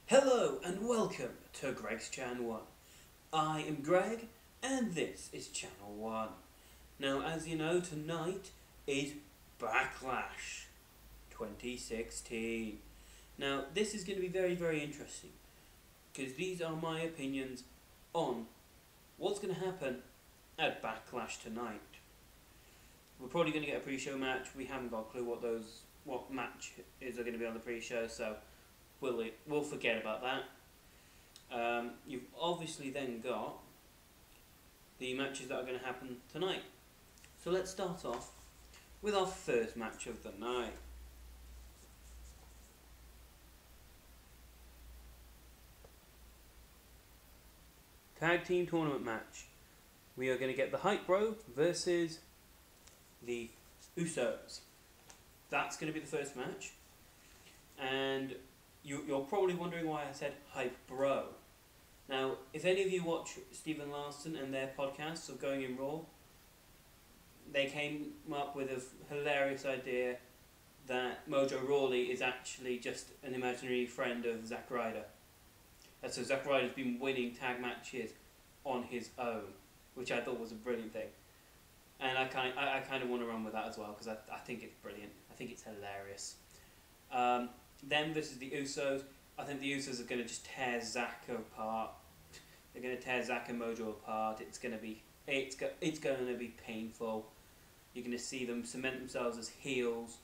Hello and welcome to Greg's Channel 1. I am Greg and this is Channel 1. Now, as you know, tonight is Backlash 2016. Now, this is going to be very interesting because these are my opinions on what's going to happen at Backlash tonight. We're probably going to get a pre-show match. We haven't got a clue what matches are going to be on the pre-show, so we'll forget about that. You've obviously then got the matches that are going to happen tonight. So let's start off with our first match of the night. Tag team tournament match. We are going to get the HiBro versus the Usos. That's going to be the first match. And you're probably wondering why I said HiBro. Now, if any of you watch Stephen Larson and their podcasts of Going in Raw, they came up with a hilarious idea that Mojo Rawley is actually just an imaginary friend of Zack Ryder. And so Zack Ryder's been winning tag matches on his own, which I thought was a brilliant thing. And I kind of want to run with that as well, because I think it's brilliant. I think it's hilarious. Them versus the Usos. I think the Usos are going to just tear Zack apart. They're going to tear Zack and Mojo apart. It's going to be painful. You're going to see them cement themselves as heels,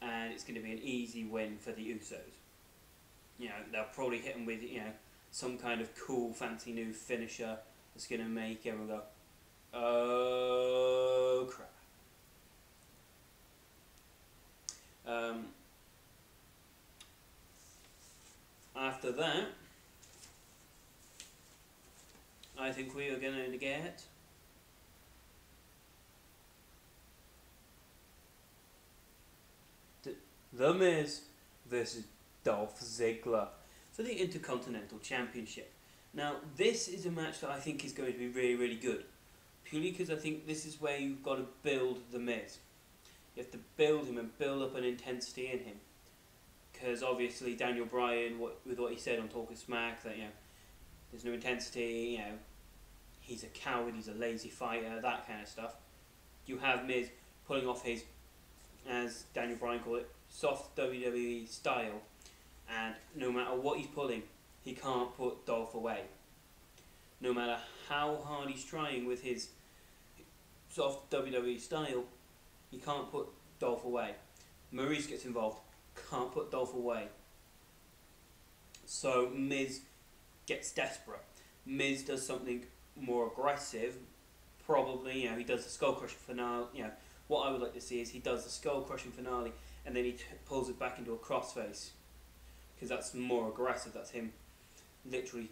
and it's going to be an easy win for the Usos. You know, they'll probably hit them with some kind of cool, fancy new finisher that's going to make everyone go, "Oh crap." After that, I think we are going to get The Miz versus Dolph Ziggler for the Intercontinental Championship. Now, this is a match that I think is going to be really good, purely because I think this is where you've got to build The Miz. You have to build him and build up an intensity in him. Because obviously Daniel Bryan, with what he said on Talk of Smack, that there's no intensity, he's a coward, he's a lazy fighter, that kind of stuff. You have Miz pulling off his, as Daniel Bryan called it, soft WWE style, and no matter what he's pulling, he can't put Dolph away. No matter how hard he's trying with his soft WWE style, he can't put Dolph away. Maurice gets involved, can't put Dolph away. So Miz gets desperate. Miz does something more aggressive. Probably, he does the skull crushing finale. What I would like to see is he does the skull crushing finale and then he pulls it back into a crossface, because that's more aggressive. That's him literally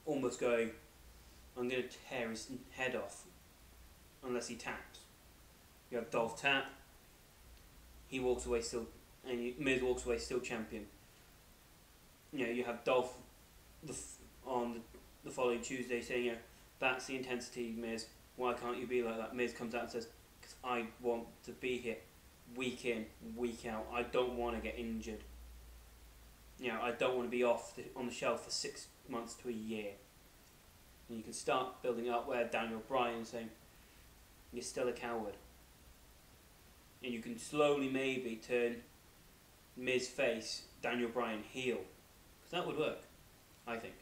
almost going, "I'm going to tear his head off," unless he taps. You have Dolph tap. He walks away still. And Miz walks away still champion. You have Dolph on the following Tuesday saying, "That's the intensity, Miz. Why can't you be like that?" Miz comes out and says, "Because I want to be here week in, week out. I don't want to get injured. I don't want to be on the shelf for 6 months to a year." And you can start building up where Daniel Bryan is saying, "You're still a coward." And you can slowly maybe turn Miz face, Daniel Bryan heel. Because that would work, I think.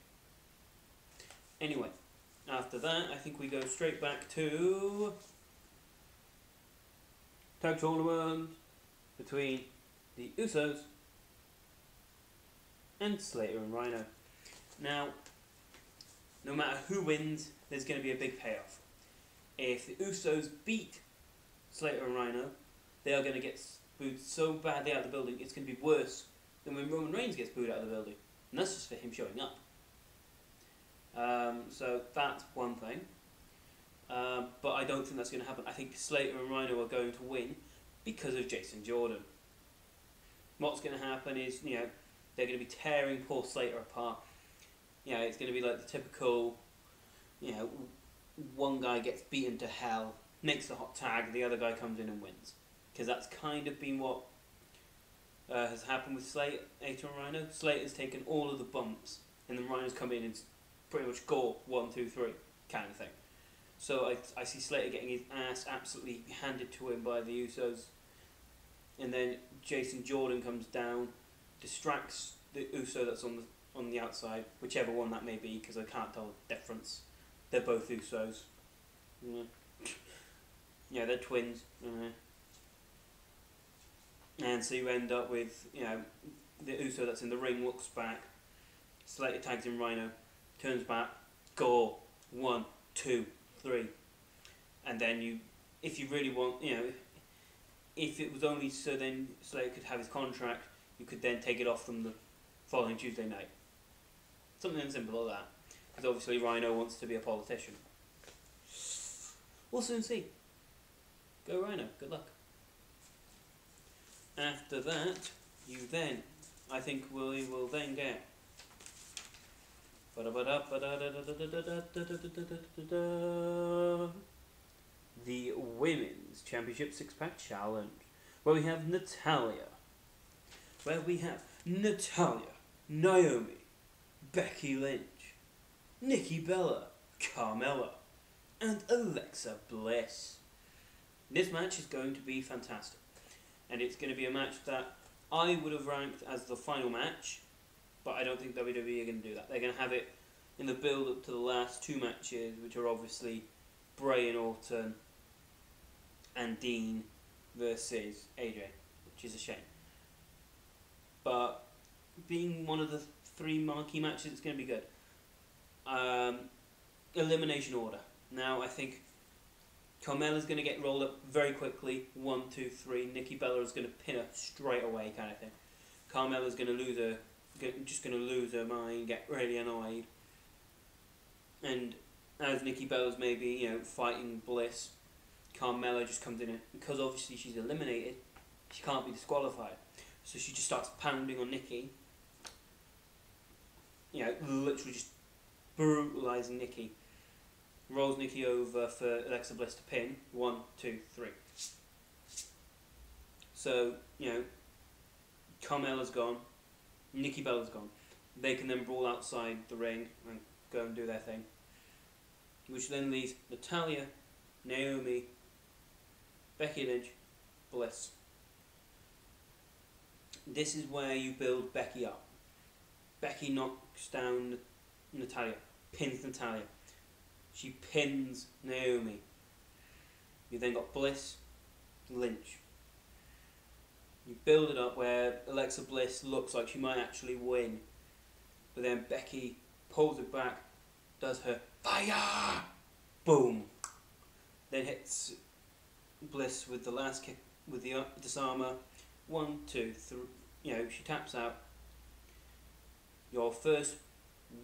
Anyway, after that, I think we go straight back to tag tournament between the Usos and Slater and Rhino. Now, no matter who wins, there's going to be a big payoff. If the Usos beat Slater and Rhino, they are going to get booed so badly out of the building, it's going to be worse than when Roman Reigns gets booed out of the building. And that's just for him showing up. So that's one thing. But I don't think that's going to happen. I think Slater and Rhino are going to win because of Jason Jordan. What's going to happen is, they're going to be tearing poor Slater apart. It's going to be like the typical, one guy gets beaten to hell, makes the hot tag, the other guy comes in and wins. Because that's kind of been what has happened with Slater and Rhino. Slater's taken all of the bumps, and then Rhino's come in and pretty much go 1, 2, 3 kind of thing. So I see Slater getting his ass absolutely handed to him by the Usos, and then Jason Jordan comes down, distracts the Uso that's on the outside, whichever one that may be, because I can't tell the difference. They're both Usos. Yeah, they're twins. And so you end up with, the Uso that's in the ring looks back, Slater tags in Rhino, turns back, go 1, 2, 3, and then if you really want, if it was only so then Slater could have his contract, you could then take it off from the following Tuesday night. Something as simple as that. Because obviously Rhino wants to be a politician. We'll soon see. Go Rhino, good luck. After that, I think we will then get the Women's Championship 6-Pack Challenge, where we have Natalya, Naomi, Becky Lynch, Nikki Bella, Carmella, and Alexa Bliss. This match is going to be fantastic, and it's going to be a match that I would have ranked as the final match, but I don't think WWE are going to do that. They're going to have it in the build-up to the last 2 matches, which are obviously Bray and Orton and Dean versus AJ, which is a shame. But being one of the 3 marquee matches, it's going to be good. Elimination order. Now, I think Carmella's going to get rolled up very quickly. 1, 2, 3. Nikki Bella is going to pin her straight away, kind of thing. Carmella's going to lose her mind, get really annoyed. And as Nikki Bella's maybe, fighting Bliss, Carmella just comes in, because obviously she's eliminated, she can't be disqualified. So she just starts pounding on Nikki. Literally just brutalising Nikki. Rolls Nikki over for Alexa Bliss to pin. 1, 2, 3. So, Carmella's gone. Nikki Bella's gone. They can then brawl outside the ring and go and do their thing. Which then leaves Natalya, Naomi, Becky Lynch, Bliss. This is where you build Becky up. Becky knocks down Natalya, pins Natalya. She pins Naomi. You then got Bliss, Lynch. You build it up where Alexa Bliss looks like she might actually win. But then Becky pulls it back, does her fire! Boom! Then hits Bliss with the last kick, with the disarmer. 1, 2, 3. She taps out. Your first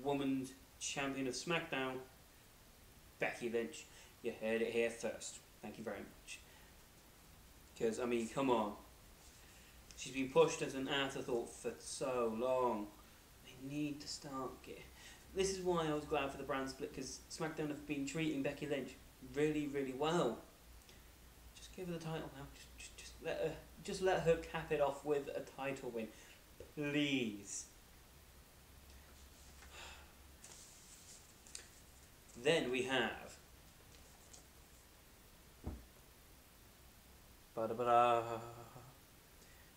woman's champion of Smackdown, Becky Lynch. You heard it here first. Thank you very much. Because, come on. She's been pushed as an afterthought for so long. They need to start getting... This is why I was glad for the brand split, because SmackDown have been treating Becky Lynch really, really well. Just give her the title now. Just let her cap it off with a title win. Please. Then we have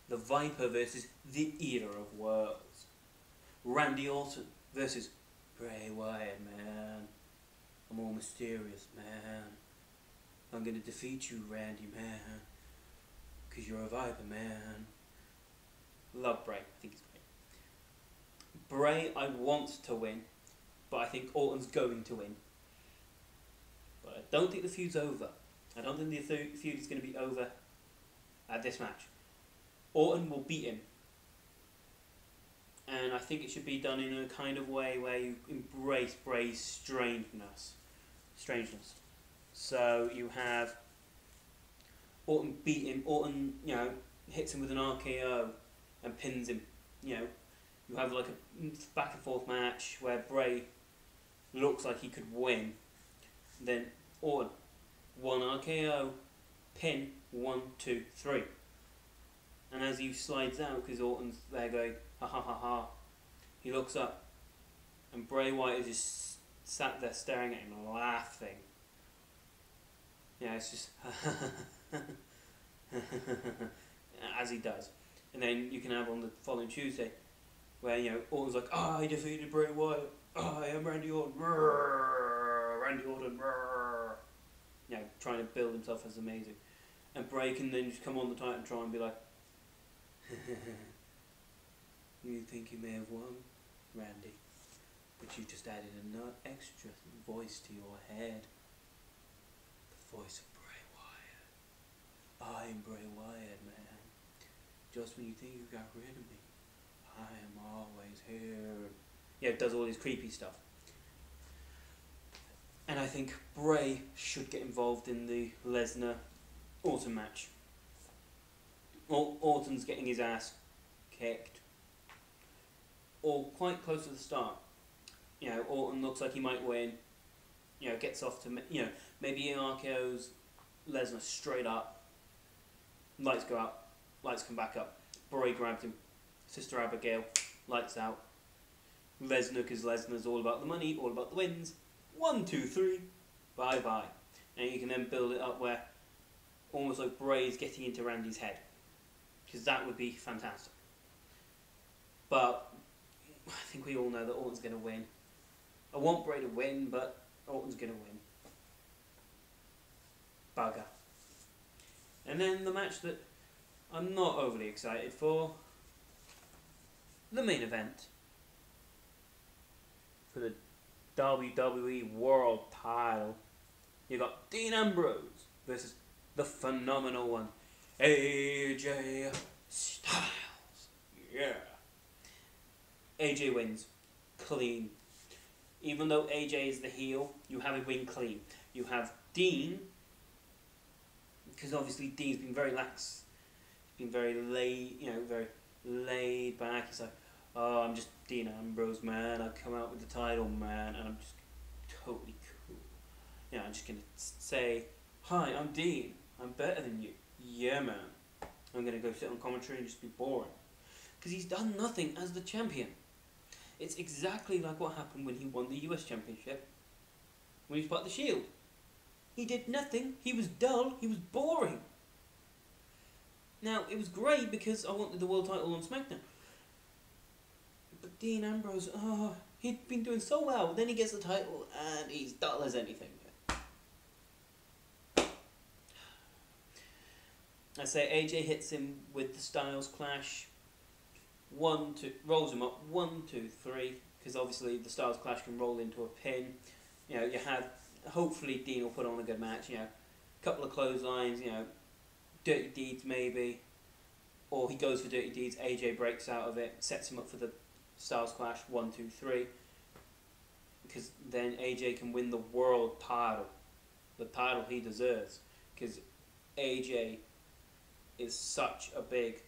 the Viper versus the Eater of Worlds. Randy Orton versus Bray Wyatt, man. I'm all mysterious, man. I'm gonna defeat you, Randy, man. Because you're a Viper, man. Love Bray. I think he's great. Bray, I want to win, but I think Orton's going to win. But I don't think the feud's over. I don't think the feud is going to be over at this match. Orton will beat him. And I think it should be done in a kind of way where you embrace Bray's strangeness. So you have Orton beat him. Orton, hits him with an RKO and pins him. You have like a back and forth match where Bray looks like he could win. Then Orton, 1 RKO, pin, 1, 2, 3. And as he slides out, because Orton's there going, ha ha ha ha, he looks up, and Bray Wyatt is just sat there staring at him, laughing. Yeah, it's just as he does. And then you can have on the following Tuesday, where, you know, Orton's like, I defeated Bray Wyatt, I am Randy Orton, Randy Orton, you know, trying to build himself as amazing. And Bray can then just come on the title and try and be like, you think you may have won, Randy, but you just added another extra voice to your head. The voice of Bray Wyatt. I'm Bray Wyatt, man. Just when you think you got rid of me, I am always here. Yeah, it does all this creepy stuff. And I think Bray should get involved in the Lesnar Orton match. Orton's getting his ass kicked, or quite close to the start. You know, Orton looks like he might win. You know, gets off to, you know, maybe he RKO's Lesnar straight up. Lights go out, lights come back up. Bray grabs him. Sister Abigail, lights out. Lesnar, because Lesnar's all about the money, all about the wins. 1, 2, 3, bye bye. And you can then build it up where almost like Bray's getting into Randy's head, because that would be fantastic. But I think we all know that Orton's going to win. I want Bray to win, but Orton's going to win. Bugger. And then the match that I'm not overly excited for, the main event for the WWE World Title. You got Dean Ambrose versus the phenomenal one, AJ Styles. Yeah. AJ wins clean. Even though AJ is the heel, you have him win clean. You have Dean, because obviously Dean's been very lax. He's been very very laid back. He's like, oh, I'm just Dean Ambrose, man. I come out with the title, man, and I'm just totally cool. You know, I'm just gonna say, hi, I'm Dean. I'm better than you. Yeah, man. I'm gonna go sit on commentary and just be boring. Because he's done nothing as the champion. It's exactly like what happened when he won the US Championship. When he was part of the Shield. He did nothing. He was dull. He was boring. Now, it was great because I wanted the world title on Smackdown. But Dean Ambrose, he'd been doing so well. Then he gets the title and he's dull as anything. I say AJ hits him with the Styles Clash. 1, 2, rolls him up. 1, 2, 3. Because obviously the Styles Clash can roll into a pin. You know, you have, hopefully Dean will put on a good match. You know, a couple of clotheslines. You know, Dirty Deeds maybe, or he goes for Dirty Deeds. AJ breaks out of it, sets him up for the Styles Clash. 1, 2, 3. Because then AJ can win the world title, the title he deserves. Because AJ is such a big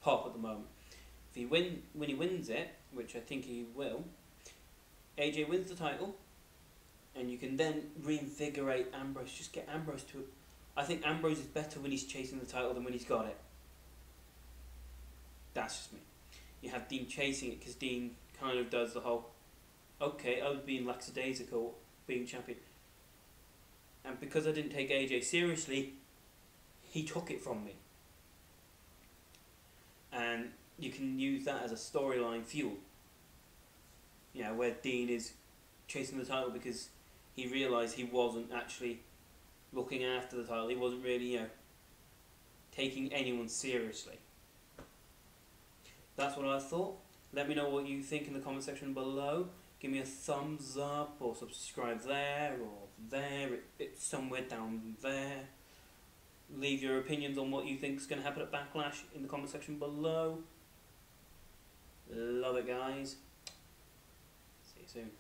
pop at the moment. When he wins it, which I think he will, AJ wins the title, and you can then reinvigorate Ambrose. Just get Ambrose to it. I think Ambrose is better when he's chasing the title than when he's got it. That's just me. You have Dean chasing it because Dean kind of does the whole, okay, I was being lackadaisical, being champion. And because I didn't take AJ seriously, he took it from me. And you can use that as a storyline fuel. You know, where Dean is chasing the title because he realised he wasn't actually looking after the title. He wasn't really, you know, taking anyone seriously. That's what I thought. Let me know what you think in the comment section below. Give me a thumbs up or subscribe there or there. It's somewhere down there. Leave your opinions on what you think is going to happen at Backlash in the comment section below. Love it, guys. See you soon.